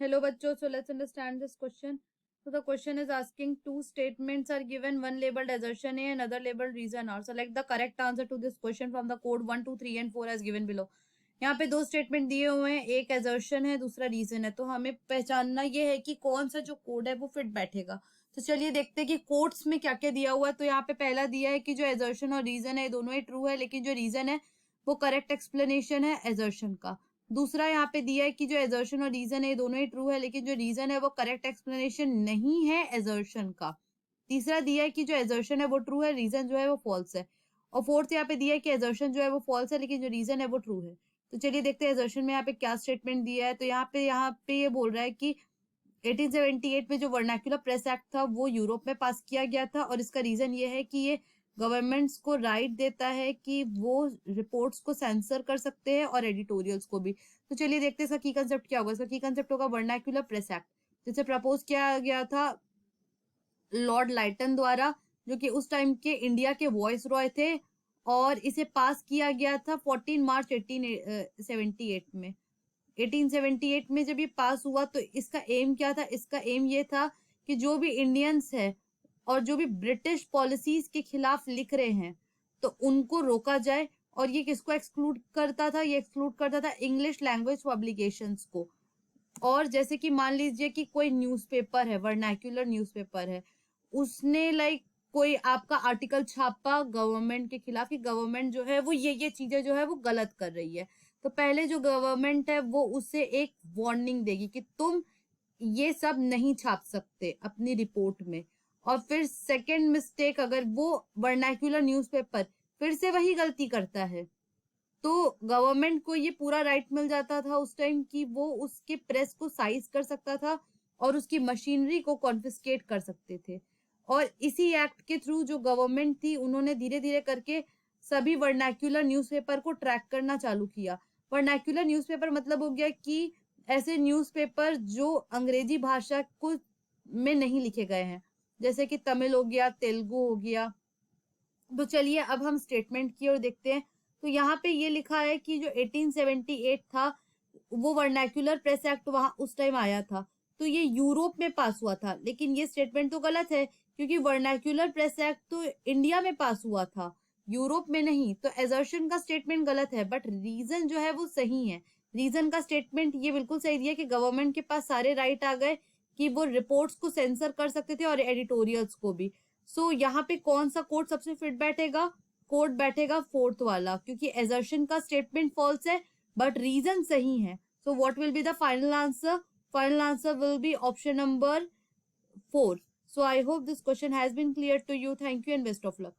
Hello bachcho, so let's understand this question. So the question is asking two statements are given, one labeled assertion A and another labeled reason R. Select the correct answer to this question from the code 1, 2, 3 and 4 as given below. यहाँ पे दो statement दिए हुए हैं, एक assertion है दूसरा reason है, तो हमें पहचानना ये है कि कौन सा जो कोड है वो फिट बैठेगा. तो चलिए देखते हैं कि कोड्स में क्या क्या दिया हुआ है. तो यहाँ पे पहला दिया है कि जो assertion और reason है दोनों ही ट्रू है, लेकिन जो reason है वो करेक्ट एक्सप्लेनेशन है assertion का. दूसरा यहाँ पे दिया है कि जो एजर्शन और रीजन है दोनों ही ट्रू है, लेकिन जो रीजन है वो करेक्ट एक्सप्लेनेशन नहीं है एजर्शन का. तीसरा दिया है कि जो एजर्शन है वो ट्रू है, रीजन जो है वो फॉल्स है. और फोर्थ यहाँ पे दिया है कि एजर्शन जो है वो फॉल्स है, लेकिन जो रीजन है वो ट्रू है. तो चलिए देखते हैं एजर्शन में यहाँ पे क्या स्टेटमेंट दिया है. तो यहाँ पे ये बोल रहा है कि 1878 में जो वर्नाक्युलर प्रेस एक्ट था वो यूरोप में पास किया गया था, और इसका रीजन ये है कि ये गवर्नमेंट्स को राइट देता है कि वो रिपोर्ट्स को सेंसर कर सकते हैं और एडिटोरियल्स को भी. तो चलिए देखते हैं इसका की कंसेप्ट क्या होगा. इसका की कंसेप्ट होगा वर्नाक्युलर प्रेस एक्ट, जिसे प्रपोज किया गया था लॉर्ड लाइटन द्वारा, जो कि उस टाइम के इंडिया के वॉइस रॉय थे, और इसे पास किया गया था 14 मार्च 1878 में. 1878 में जब ये पास हुआ तो इसका एम क्या था. इसका एम ये था कि जो भी इंडियंस है और जो भी ब्रिटिश पॉलिसीज के खिलाफ लिख रहे हैं तो उनको रोका जाए. और ये किसको एक्सक्लूड करता था. ये एक्सक्लूड करता था इंग्लिश लैंग्वेज पब्लिकेशंस को. और जैसे कि मान लीजिए कि कोई न्यूज़पेपर है, वर्नाक्युलर न्यूज़पेपर है, उसने कोई आपका आर्टिकल छापा गवर्नमेंट के खिलाफ कि गवर्नमेंट जो है वो ये चीजें जो है वो गलत कर रही है, तो पहले जो गवर्नमेंट है वो उसे एक वार्निंग देगी कि तुम ये सब नहीं छाप सकते अपनी रिपोर्ट में. और फिर सेकंड मिस्टेक, अगर वो वर्नाक्युलर न्यूज़पेपर फिर से वही गलती करता है तो गवर्नमेंट को ये पूरा राइट मिल जाता था उस टाइम कि वो उसके प्रेस को साइज कर सकता था और उसकी मशीनरी को कॉन्फिस्केट कर सकते थे. और इसी एक्ट के थ्रू जो गवर्नमेंट थी उन्होंने धीरे धीरे करके सभी वर्नाक्युलर न्यूज़पेपर को ट्रैक करना चालू किया. वर्नाक्युलर न्यूज़पेपर मतलब हो गया कि ऐसे न्यूज़पेपर जो अंग्रेजी भाषा को में नहीं लिखे गए हैं, जैसे कि तमिल हो गया, तेलुगु हो गया. तो चलिए अब हम स्टेटमेंट की ओर देखते हैं. तो यहाँ पे ये लिखा है कि जो 1878 था वो वर्नाक्युलर प्रेस एक्ट वहां उस टाइम आया था, तो ये यूरोप में पास हुआ था. लेकिन ये स्टेटमेंट तो गलत है, क्योंकि वर्नाक्युलर प्रेस एक्ट तो इंडिया में पास हुआ था, यूरोप में नहीं. तो एजर्शन का स्टेटमेंट गलत है, बट रीजन जो है वो सही है. रीजन का स्टेटमेंट ये बिल्कुल सही दिया कि गवर्नमेंट के पास सारे राइट आ गए कि वो रिपोर्ट्स को सेंसर कर सकते थे और एडिटोरियल्स को भी. सो यहाँ पे कौन सा कोड सबसे फिट बैठेगा. कोड बैठेगा फोर्थ वाला, क्योंकि एजर्शन का स्टेटमेंट फॉल्स है बट रीजन सही है. So what will be the final answer. Final answer will be option number 4. So I hope this question has been clear to you. Thank you and best of luck.